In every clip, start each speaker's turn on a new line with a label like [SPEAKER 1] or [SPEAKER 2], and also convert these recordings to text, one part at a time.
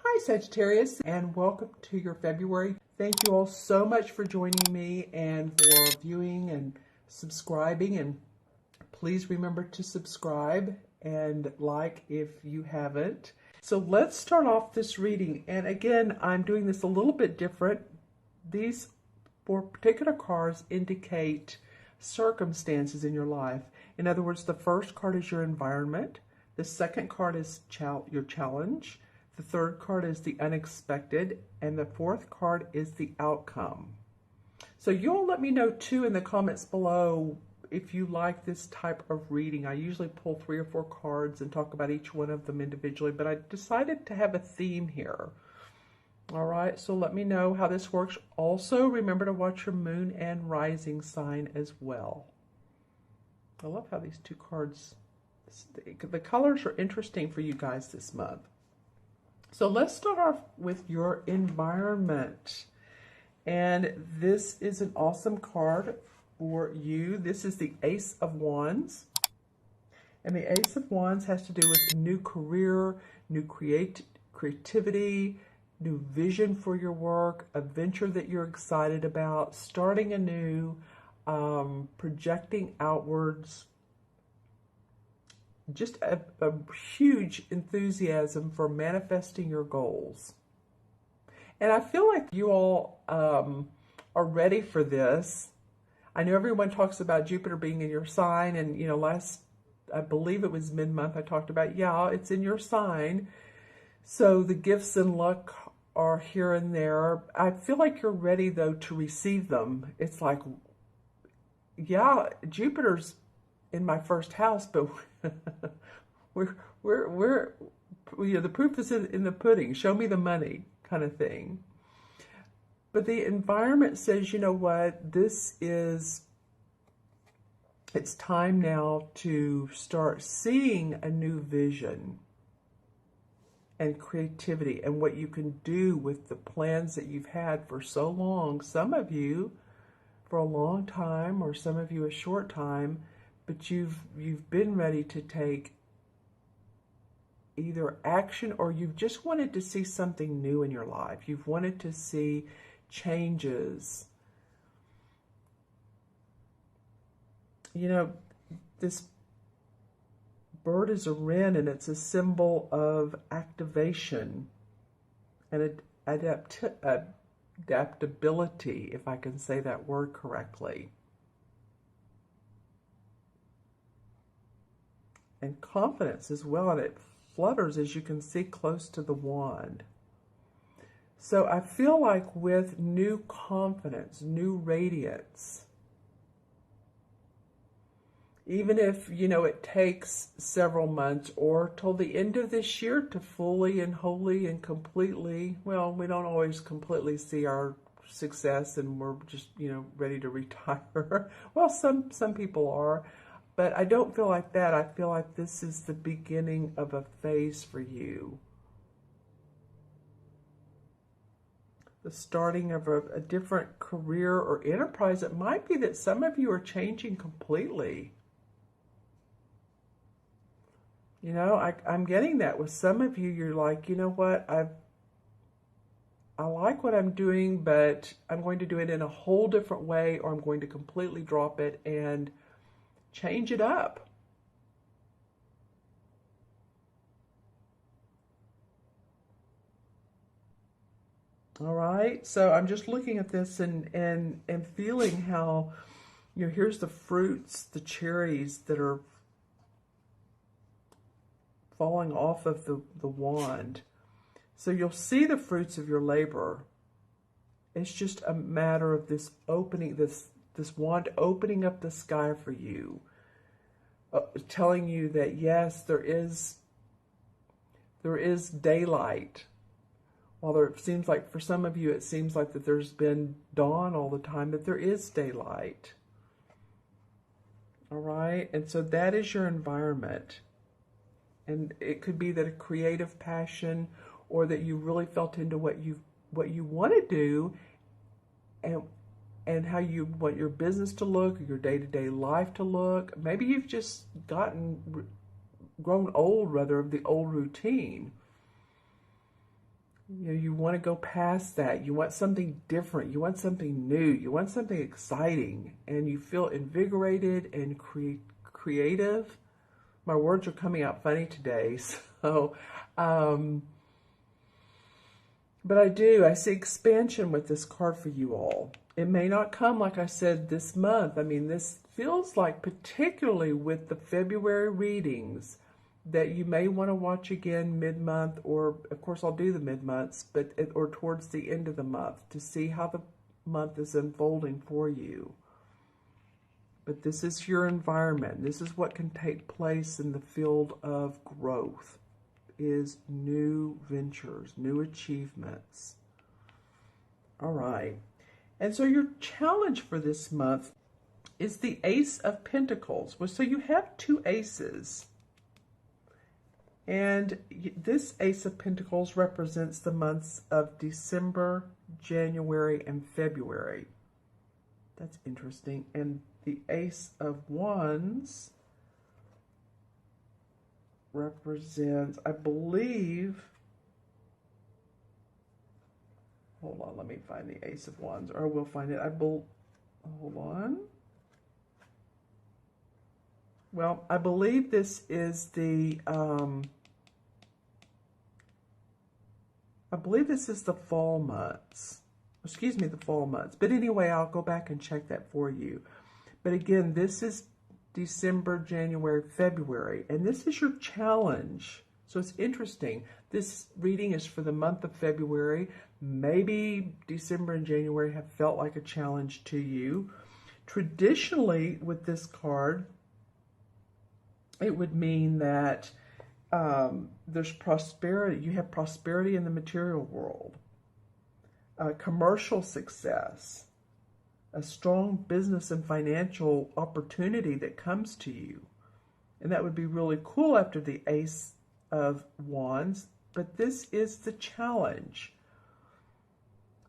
[SPEAKER 1] Hi Sagittarius, and welcome to your February. Thank you all so much for joining me and for viewing and subscribing, and please remember to subscribe and like if you haven't. So let's start off this reading, and again I'm doing this a little bit different. These four particular cards indicate circumstances in your life. In other words, the first card is your environment, the second card is your challenge, the third card is the unexpected, and the fourth card is the outcome. So you'll let me know too in the comments below if you like this type of reading. I usually pull 3 or 4 cards and talk about each one of them individually, but I decided to have a theme here. All right, so let me know how this works. Also, remember to watch your moon and rising sign as well. I love how these two cards, the colors are interesting for you guys this month. So let's start off with your environment. And this is an awesome card for you. This is the Ace of Wands. And the Ace of Wands has to do with new career, new creativity, new vision for your work, a venture that you're excited about, starting anew, projecting outwards. Just a huge enthusiasm for manifesting your goals. And I feel like you all are ready for this. I know everyone talks about Jupiter being in your sign, and you know, I believe it was mid-month I talked about, yeah, it's in your sign. So the gifts and luck are here and there. I feel like you're ready though to receive them. It's like, yeah, Jupiter's in my first house, but we're you know, the proof is in the pudding. Show me the money, kind of thing. But the environment says, you know what, it's time now to start seeing a new vision and creativity and what you can do with the plans that you've had for so long. Some of you for a long time, or some of you a short time, but you've been ready to take either action, or you've just wanted to see something new in your life. You've wanted to see changes. You know, this bird is a wren, and it's a symbol of activation and adaptability, if I can say that word correctly. And confidence as well, and it flutters, as you can see, close to the wand. So I feel like with new confidence, new radiance, even if, you know, it takes several months or till the end of this year to fully and wholly and completely, well, we don't always completely see our success and we're just, you know, ready to retire. Well, some people are. But I don't feel like that. I feel like this is the beginning of a phase for you. The starting of a different career or enterprise. It might be that some of you are changing completely. You know, I'm getting that with some of you. You're like, you know what, I like what I'm doing, but I'm going to do it in a whole different way, or I'm going to completely drop it and change it up. All right, so I'm just looking at this and feeling how, you know, here's the fruits, the cherries that are falling off of the wand. So you'll see the fruits of your labor. It's just a matter of this opening, this wand opening up the sky for you, telling you that yes, there is daylight. While there seems like for some of you it seems like that there's been dawn all the time, that there is daylight. All right, and so that is your environment, and it could be that a creative passion, or that you really felt into what you want to do, and how you want your business to look, or your day-to-day life to look. Maybe you've just grown old, rather, of the old routine. You know, you want to go past that. You want something different. You want something new. You want something exciting. And you feel invigorated and creative. My words are coming out funny today. So, but I see expansion with this card for you all. It may not come, like I said, this month. I mean, this feels like, particularly with the February readings, that you may want to watch again mid-month, or of course I'll do the mid-months, or towards the end of the month to see how the month is unfolding for you. But this is your environment. This is what can take place in the field of growth, is new ventures, new achievements. All right. And so your challenge for this month is the Ace of Pentacles. Well, so you have two aces. And this Ace of Pentacles represents the months of December, January, and February. That's interesting. And the Ace of Wands represents, I believe, hold on, let me find the Ace of Wands, or we'll find it. Hold on. Well, I believe this is the, fall months. Excuse me, the fall months. But anyway, I'll go back and check that for you. But again, this is December, January, February, and this is your challenge. So it's interesting. This reading is for the month of February. Maybe December and January have felt like a challenge to you. Traditionally, with this card, it would mean that there's prosperity. You have prosperity in the material world, commercial success, a strong business and financial opportunity that comes to you. And that would be really cool after the Ace of Wands, but this is the challenge.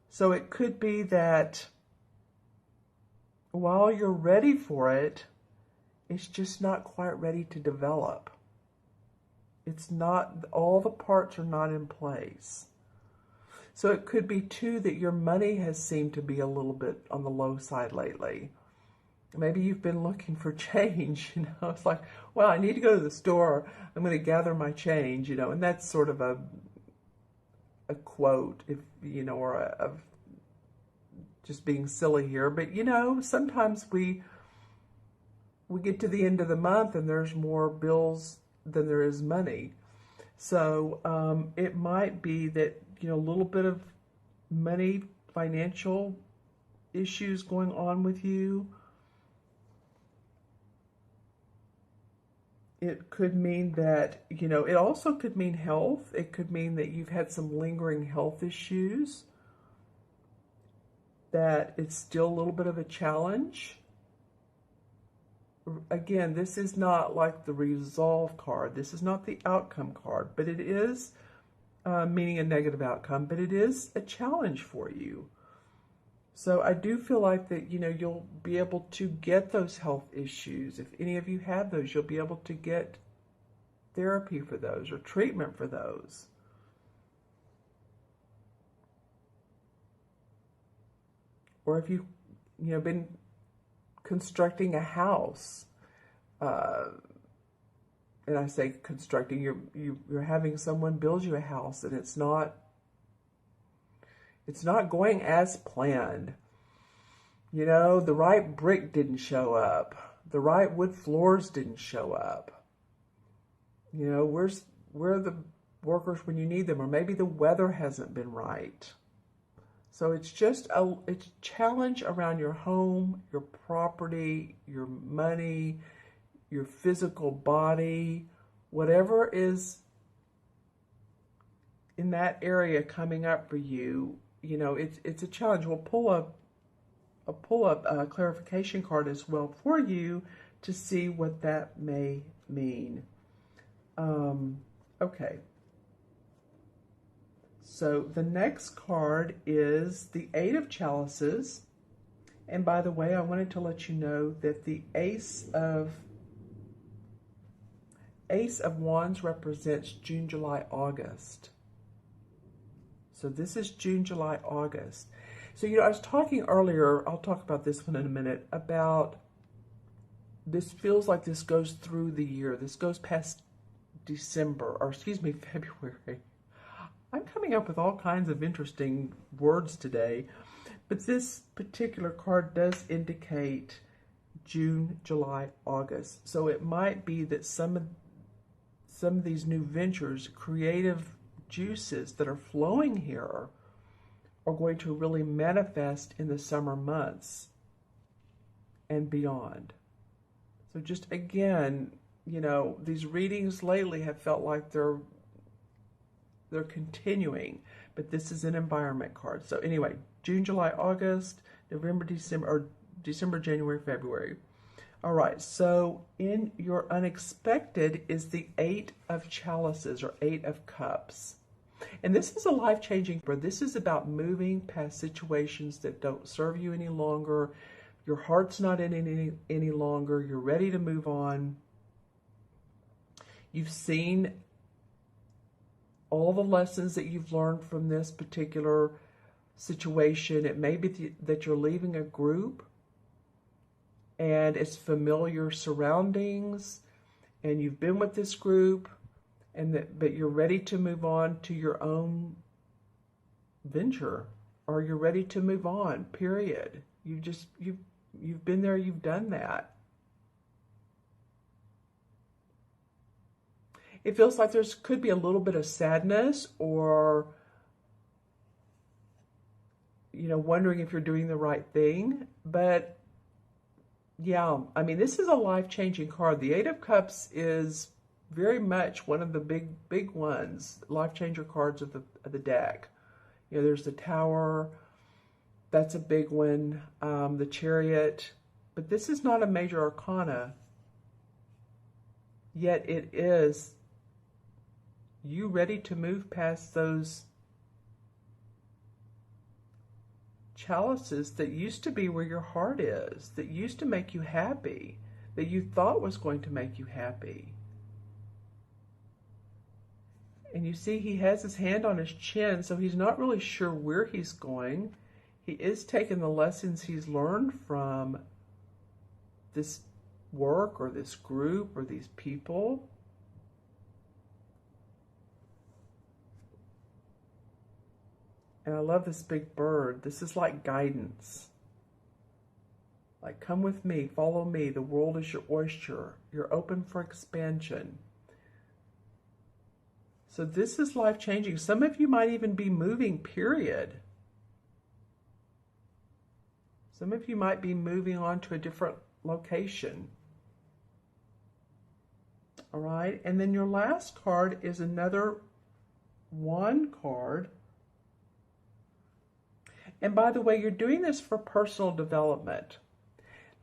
[SPEAKER 1] So it could be that while you're ready for it, it's just not quite ready to develop. It's not, all the parts are not in place. So it could be too that your money has seemed to be a little bit on the low side lately. Maybe you've been looking for change, you know. It's like, well, I need to go to the store. I'm going to gather my change, you know. And that's sort of a quote, if you know, or of just being silly here. But you know, sometimes we get to the end of the month and there's more bills than there is money. So it might be that, you know, a little bit of money, financial issues going on with you. It could mean that, you know, it also could mean health. It could mean that you've had some lingering health issues, that it's still a little bit of a challenge. Again, this is not like the resolve card. This is not the outcome card, but it is meaning a negative outcome, but it is a challenge for you. So I do feel like that, you know, you'll be able to get those health issues. If any of you have those, you'll be able to get therapy for those or treatment for those. Or if you know, been constructing a house, and I say constructing, you're having someone build you a house, and it's not going as planned. You know, the right brick didn't show up, the right wood floors didn't show up. You know, where are the workers when you need them? Or maybe the weather hasn't been right. So it's just it's a challenge around your home, your property, your money, your physical body, whatever is in that area coming up for you. You know, it's a challenge. We'll pull up a clarification card as well for you to see what that may mean. Okay. So the next card is the Eight of Chalices. And by the way, I wanted to let you know that the Ace of Wands represents June, July, August. So this is June, July, August. So, I was talking earlier, I'll talk about this one in a minute, about this feels like this goes through the year. This goes past December, or excuse me, February. I'm coming up with all kinds of interesting words today, but this particular card does indicate June, July, August. So it might be that some of these new ventures, creative juices that are flowing here are going to really manifest in the summer months and beyond. So just again, these readings lately have felt like they're continuing, but this is an environment card. So anyway, June, July, August, November, December, or December, January, February. All right, so in your unexpected is the Eight of Chalices, or Eight of Cups. And this is a life-changing, this is about moving past situations that don't serve you any longer. Your heart's not in any longer. You're ready to move on. You've seen all the lessons that you've learned from this particular situation. It may be that you're leaving a group and it's familiar surroundings, and you've been with this group, but you're ready to move on to your own venture, or you're ready to move on, period. You've been there, you've done that. It feels like could be a little bit of sadness, or, wondering if you're doing the right thing. But yeah, I mean, this is a life-changing card. The Eight of Cups is very much one of the big ones, life-changer cards of the deck. There's the Tower. That's a big one. The Chariot. But this is not a major arcana. Yet it is you ready to move past those chalices that used to be where your heart is, that used to make you happy, that you thought was going to make you happy. And you see he has his hand on his chin, so he's not really sure where he's going. He is taking the lessons he's learned from this work or this group or these people. And I love this big bird. This is like guidance. Like, come with me, follow me. The world is your oyster. You're open for expansion. So this is life-changing. Some of you might even be moving, period. Some of you might be moving on to a different location. All right, and then your last card is another wand card. And by the way, you're doing this for personal development.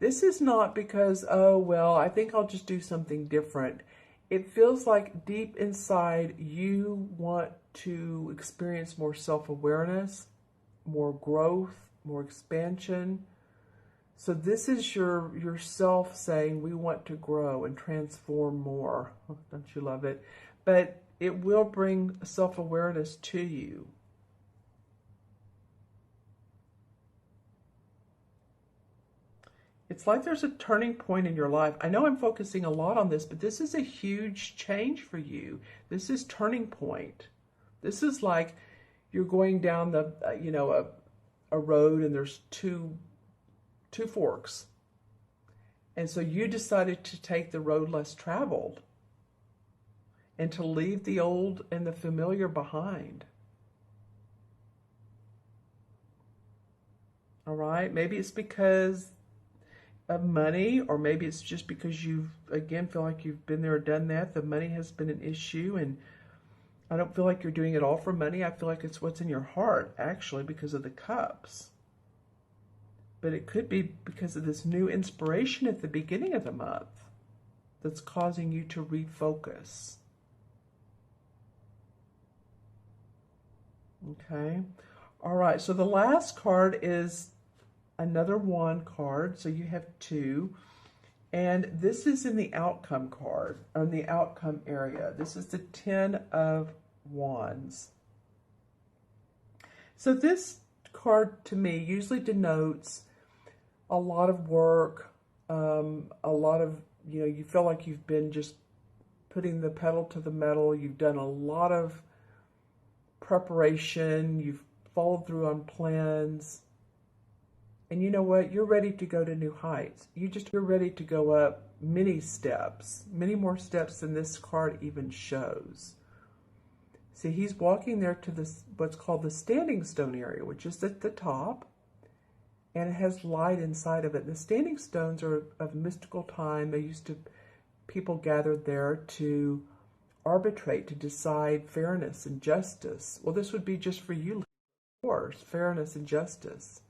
[SPEAKER 1] This is not because, oh, well, I think I'll just do something different. It feels like deep inside you want to experience more self-awareness, more growth, more expansion. So this is yourself saying, we want to grow and transform more. Oh, don't you love it? But it will bring self-awareness to you. It's like there's a turning point in your life. I know I'm focusing a lot on this, but this is a huge change for you. This is turning point. This is like you're going down a road and there's two forks. And so you decided to take the road less traveled and to leave the old and the familiar behind. All right? Maybe it's because of money, or maybe it's just because you've, again, feel like you've been there, done that. The money has been an issue, and I don't feel like you're doing it all for money. I feel like it's what's in your heart, actually, because of the cups. But it could be because of this new inspiration at the beginning of the month that's causing you to refocus. Okay. All right. So the last card is another wand card. So you have two. And this is in the outcome card, on the outcome area. This is the 10 of Wands. So this card to me usually denotes a lot of work, a lot of, you feel like you've been just putting the pedal to the metal. You've done a lot of preparation. You've followed through on plans. And you know what? You're ready to go to new heights. You're ready to go up many steps, many more steps than this card even shows. See, he's walking there to this, what's called the standing stone area, which is at the top, and it has light inside of it. The standing stones are of mystical time. People gathered there to arbitrate, to decide fairness and justice. Well, this would be just for you, of course, fairness and justice.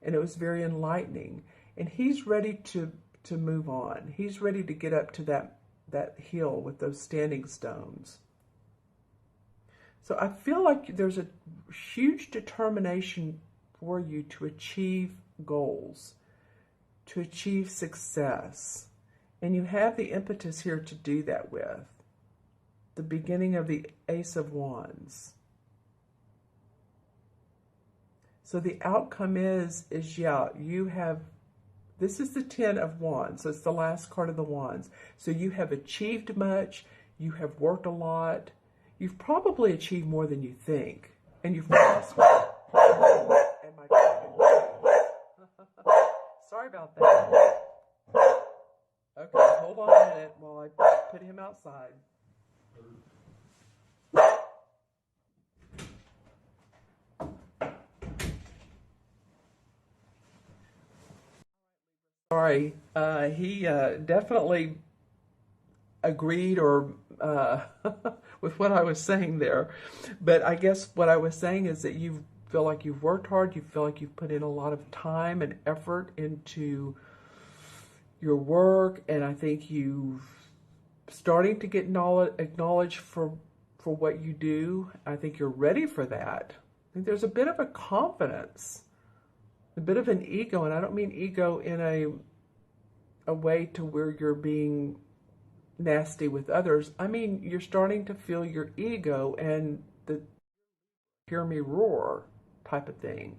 [SPEAKER 1] And it was very enlightening. And he's ready to move on. He's ready to get up to that hill with those standing stones. So I feel like there's a huge determination for you to achieve goals, to achieve success. And you have the impetus here to do that with. The beginning of the Ace of Wands. So the outcome is yeah, you have, this is the 10 of Wands, so it's the last card of the Wands. So you have achieved much, you have worked a lot, you've probably achieved more than you think, and you've lost. And my sorry about that. Okay, hold on a minute while I put him outside. Sorry, he definitely agreed or with what I was saying there. But I guess what I was saying is that you feel like you've worked hard, you feel like you've put in a lot of time and effort into your work, and I think you've starting to get acknowledged for what you do. I think you're ready for that. I think there's a bit of a confidence, a bit of an ego, and I don't mean ego in a way to where you're being nasty with others. I mean, you're starting to feel your ego and the hear me roar type of thing.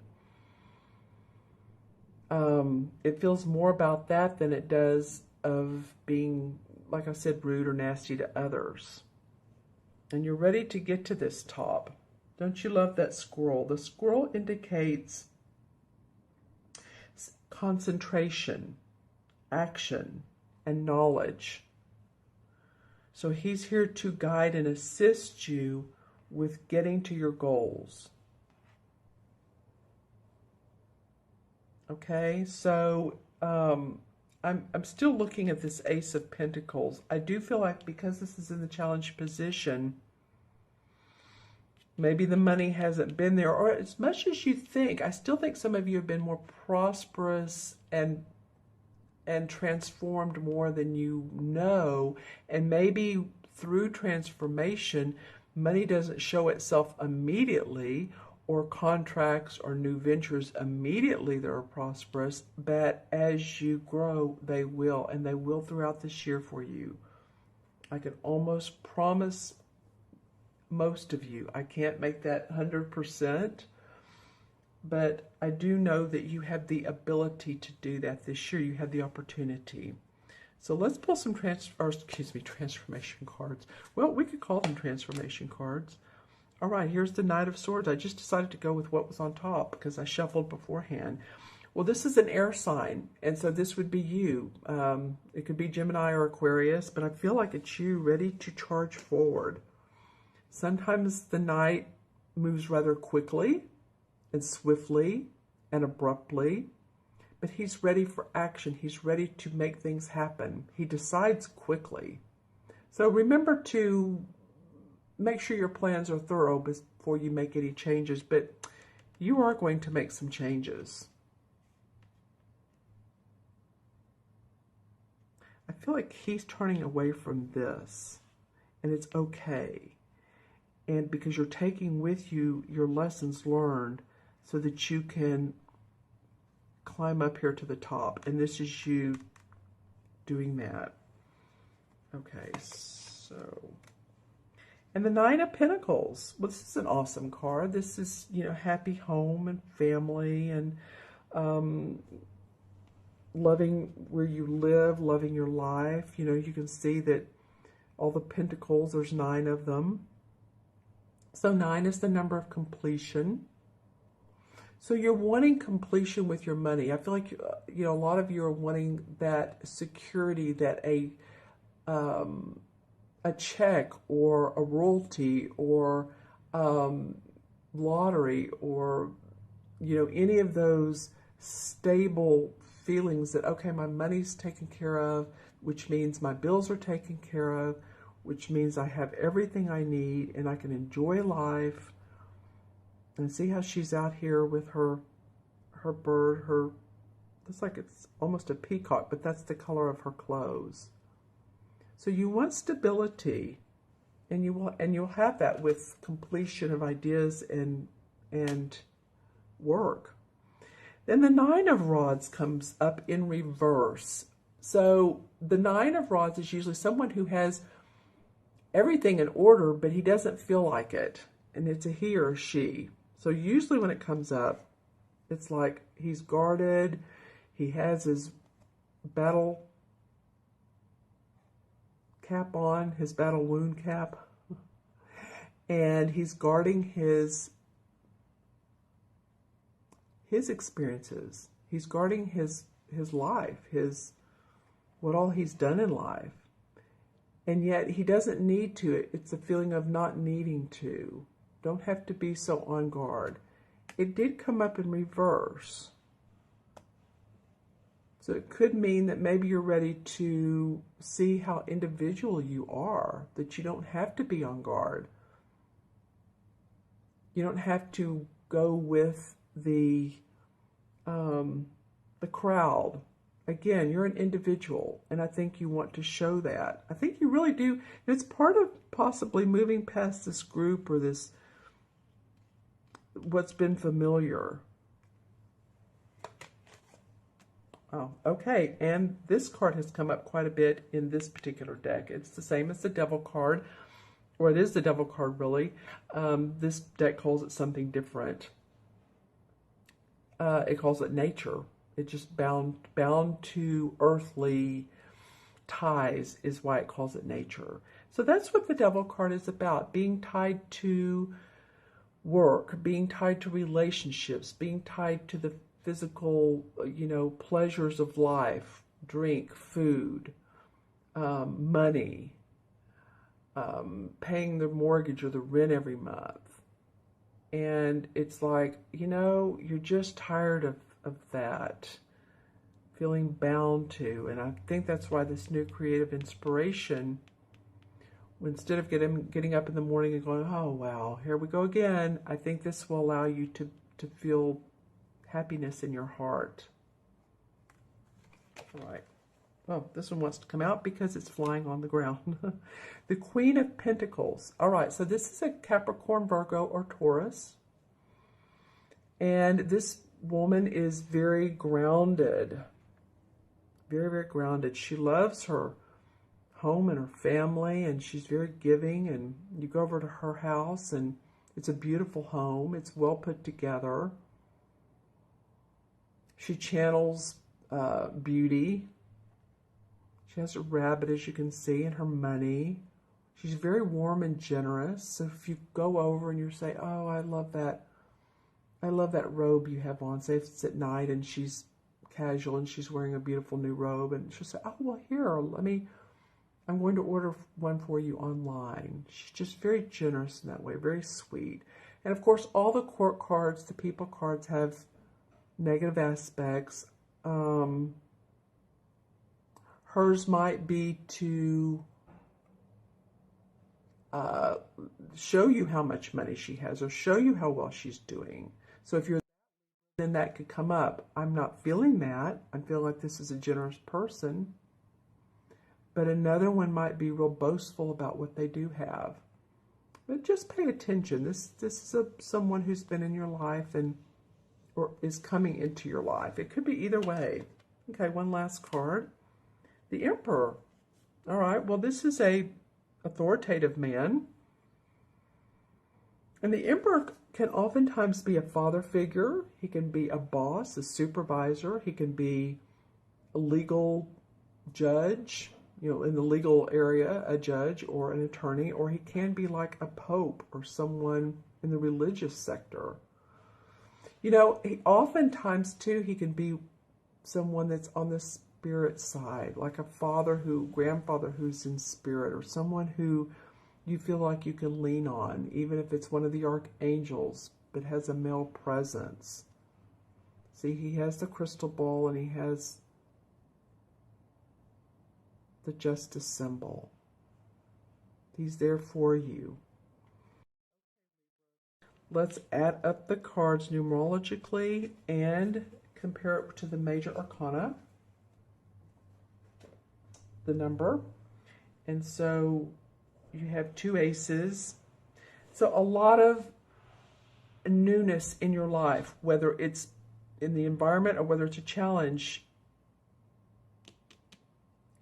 [SPEAKER 1] It feels more about that than it does of being, like I said, rude or nasty to others. And you're ready to get to this top. Don't you love that squirrel? The squirrel indicates concentration, action, and knowledge. So he's here to guide and assist you with getting to your goals. Okay, so I'm still looking at this Ace of Pentacles. I do feel like because this is in the challenge position, maybe the money hasn't been there, or as much as you think. I still think some of you have been more prosperous and transformed more than you know. And maybe through transformation, money doesn't show itself immediately, or contracts or new ventures immediately that are prosperous, but as you grow, they will, and they will throughout this year for you. I can almost promise most of you. I can't make that 100%, but I do know that you have the ability to do that this year. You have the opportunity. So let's pull some transformation cards. Well, we could call them transformation cards. All right, here's the Knight of Swords. I just decided to go with what was on top because I shuffled beforehand. Well, this is an air sign, and so this would be you. It could be Gemini or Aquarius, but I feel like it's you ready to charge forward. Sometimes the Knight moves rather quickly and swiftly and abruptly, but he's ready for action. He's ready to make things happen. He decides quickly. So remember to make sure your plans are thorough before you make any changes, but you are going to make some changes. I feel like he's turning away from this, and it's okay. And because you're taking with you your lessons learned so that you can climb up here to the top. And this is you doing that. Okay, so... And the Nine of Pentacles. Well, this is an awesome card. This is, you know, happy home and family and loving where you live, loving your life. You know, you can see that all the pentacles, there's 9 of them. So 9 is the number of completion. So you're wanting completion with your money. I feel like, you know, a lot of you are wanting that security that a check or a royalty or lottery or, you know, any of those stable feelings that, okay, my money's taken care of, which means my bills are taken care of, which means I have everything I need and I can enjoy life. And see how she's out here with her bird, looks like it's almost a peacock, but that's the color of her clothes. So you want stability, and you'll have that with completion of ideas and work. Then the 9 of Rods comes up in reverse. So the 9 of Rods is usually someone who has everything in order, but he doesn't feel like it, and it's a he or she. So usually when it comes up, it's like he's guarded, he has his battle cap on, his battle wound cap, and he's guarding his experiences. He's guarding his life, what all he's done in life. And yet he doesn't need to. It's a feeling of not needing to. Don't have to be so on guard. It did come up in reverse. So it could mean that maybe you're ready to see how individual you are, that you don't have to be on guard. You don't have to go with the crowd. Again, you're an individual, and I think you want to show that. I think you really do. It's part of possibly moving past this group or this, what's been familiar. Oh, okay, and this card has come up quite a bit in this particular deck. It's the same as the Devil card, or it is the Devil card, really. This deck calls it something different. It calls it nature. It just bound to earthly ties is why it calls it nature. So that's what the Devil card is about, being tied to work, being tied to relationships, being tied to the physical, you know, pleasures of life, drink, food, money, paying the mortgage or the rent every month. And it's like, you know, you're just tired of that, feeling bound to. And I think that's why this new creative inspiration, instead of getting up in the morning and going, oh, wow, here we go again, I think this will allow you to feel happiness in your heart. All right. Oh, this one wants to come out because it's flying on the ground. The Queen of Pentacles. All right, so this is a Capricorn, Virgo, or Taurus. And this woman is very grounded. Very, very grounded. She loves her home and her family, and she's very giving. And you go over to her house, and it's a beautiful home. It's well put together. She channels beauty. She has a rabbit, as you can see, and her money. She's very warm and generous. So if you go over and you say, oh, I love that robe you have on. Say if it's at night and she's casual and she's wearing a beautiful new robe, and she'll say, oh, well, here, I'm going to order one for you online. She's just very generous in that way, very sweet. And of course, all the court cards, the people cards, have negative aspects. Hers might be to show you how much money she has or show you how well she's doing. So if you're, then that could come up. I'm not feeling that. I feel like this is a generous person. But another one might be real boastful about what they do have. But just pay attention. This is someone who's been in your life or is coming into your life. It could be either way. Okay, one last card. The Emperor. All right, well, this is a authoritative man. And the Emperor can oftentimes be a father figure. He can be a boss, a supervisor. He can be a legal judge, you know, in the legal area, a judge or an attorney, or he can be like a pope or someone in the religious sector. You know, oftentimes too, he can be someone that's on the spirit side, like a grandfather who's in spirit, or someone who you feel like you can lean on, even if it's one of the archangels, but has a male presence. See, he has the crystal ball and he has the justice symbol. He's there for you. Let's add up the cards numerologically and compare it to the major arcana, the number. And so you have 2 aces. So a lot of newness in your life, whether it's in the environment or whether it's a challenge,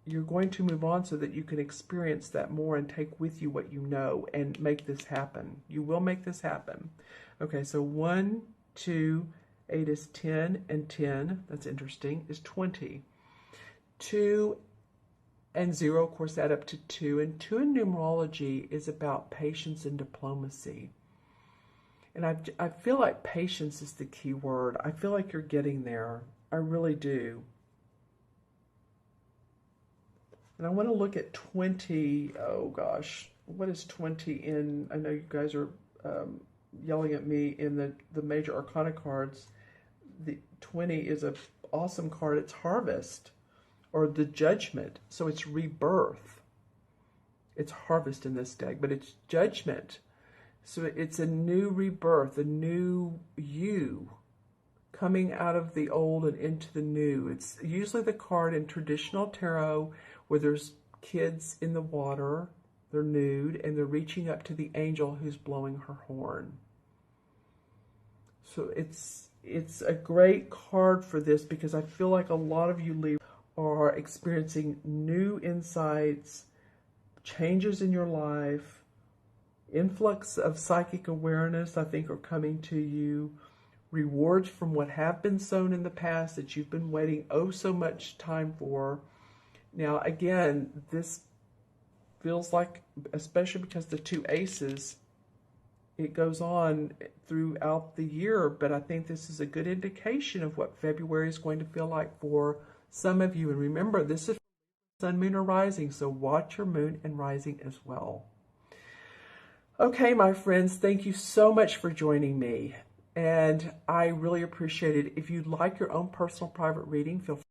[SPEAKER 1] you're going to move on so that you can experience that more and take with you what you know and make this happen. You will make this happen. Okay, so 1, 2, 8 is 10, and 10, that's interesting, is 20. 2 and 0, of course, add up to 2. And 2 in numerology is about patience and diplomacy. And I feel like patience is the key word. I feel like you're getting there. I really do. And I want to look at 20. Oh gosh, what is 20 in? I know you guys are yelling at me in the major arcana cards. The 20 is an awesome card. It's harvest, or the judgment. So it's rebirth. It's harvest in this deck, but it's judgment. So it's a new rebirth, a new you coming out of the old and into the new. It's usually the card in traditional tarot where there's kids in the water, they're nude, and they're reaching up to the angel who's blowing her horn. So it's a great card for this because I feel like a lot of you Libra are experiencing new insights, changes in your life, influx of psychic awareness, I think, are coming to you. Rewards from what have been sown in the past that you've been waiting oh so much time for. Now, again, this feels like, especially because the 2 aces, it goes on throughout the year, but I think this is a good indication of what February is going to feel like for some of you. And remember, this is Sun, Moon, or Rising, so watch your Moon and Rising as well. Okay, my friends, thank you so much for joining me, and I really appreciate it. If you'd like your own personal private reading, feel free